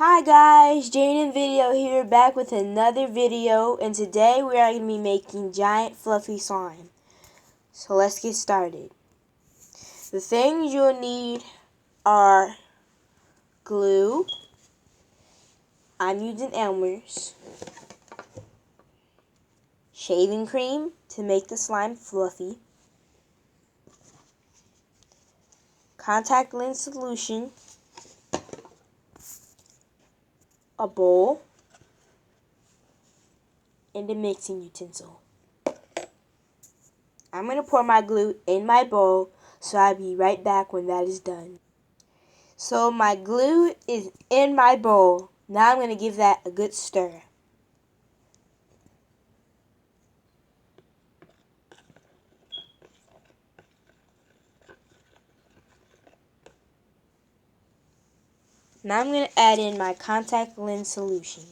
Hi guys, Jane Video here, back with another video, and today we are going to be making giant fluffy slime. So let's get started. The things you'll need are glue. I'm using Elmer's. Shaving cream to make the slime fluffy. Contact lens solution. A bowl. And a mixing utensil. I'm going to pour my glue in my bowl, so I'll be right back when that is done. So my glue is in my bowl. Now I'm going to give that a good stir. Now I'm going to add in my contact lens solution.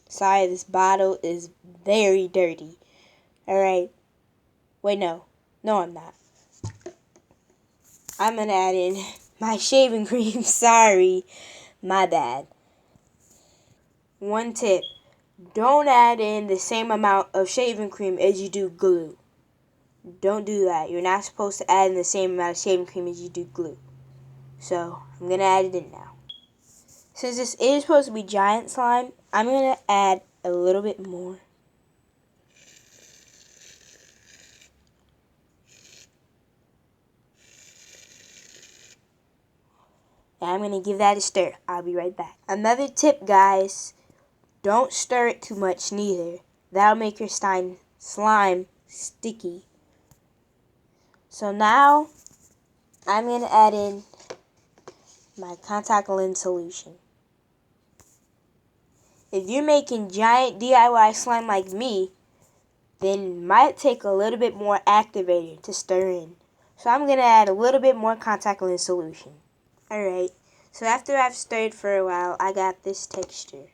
Sorry, this bottle is very dirty. Alright. Wait, no. No, I'm not. I'm going to add in my shaving cream. Sorry. My bad. One tip. Don't add in the same amount of shaving cream as you do glue. Don't do that. You're not supposed to add in the same amount of shaving cream as you do glue. So, I'm going to add it in now. Since this is supposed to be giant slime, I'm going to add a little bit more. And I'm going to give that a stir. I'll be right back. Another tip, guys. Don't stir it too much neither. That'll make your slime sticky. So now, I'm going to add in my contact lens solution. If you're making giant DIY slime like me, then it might take a little bit more activator to stir in. So I'm going to add a little bit more contact lens solution. Alright, so after I've stirred for a while, I got this texture.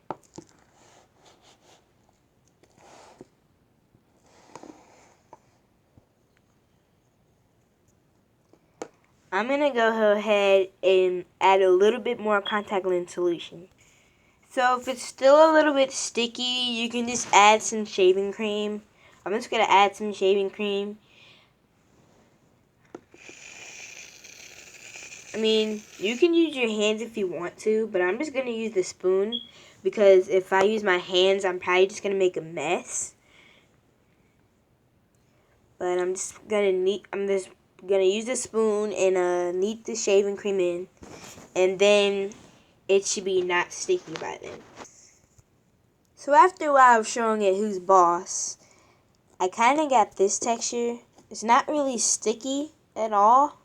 I'm going to go ahead and add a little bit more contact lens solution. So if it's still a little bit sticky, you can just add some shaving cream. I'm just going to add some shaving cream. I mean, you can use your hands if you want to, but I'm just going to use the spoon because if I use my hands, I'm probably just going to make a mess. But I'm just going to use the spoon and knead the shaving cream in, and then it should be not sticky by then. So after a while of showing it who's boss, I kind of got this texture. It's not really sticky at all.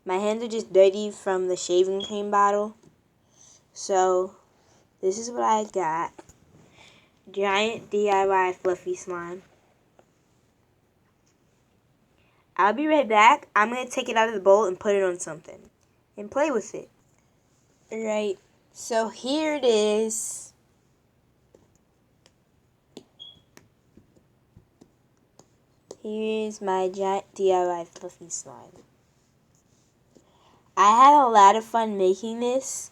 My hands are just dirty from the shaving cream bottle. So, this is what I got. Giant DIY fluffy slime. I'll be right back. I'm going to take it out of the bowl and put it on something. And play with it. Alright, so here it is. Here's my giant DIY fluffy slime. I had a lot of fun making this,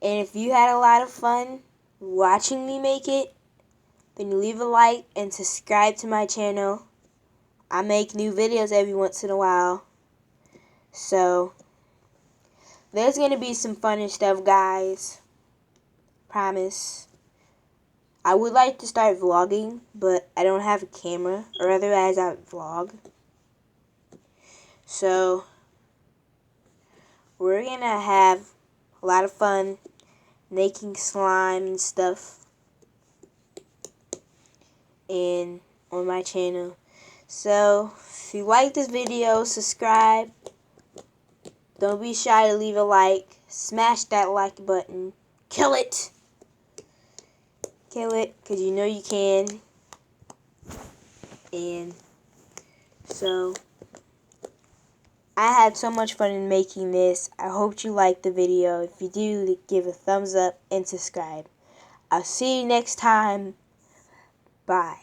and if you had a lot of fun watching me make it, then leave a like and subscribe to my channel. I make new videos every once in a while, so there's going to be some funny stuff, guys. Promise. I would like to start vlogging, but I don't have a camera, or otherwise I would vlog. So we're going to have a lot of fun making slime and stuff on my channel. So if you like this video, subscribe. Don't be shy to leave a like. Smash that like button. Kill it. Kill it, because you know you can. And so I had so much fun in making this. I hope you liked the video. If you do, give a thumbs up and subscribe. I'll see you next time. Bye.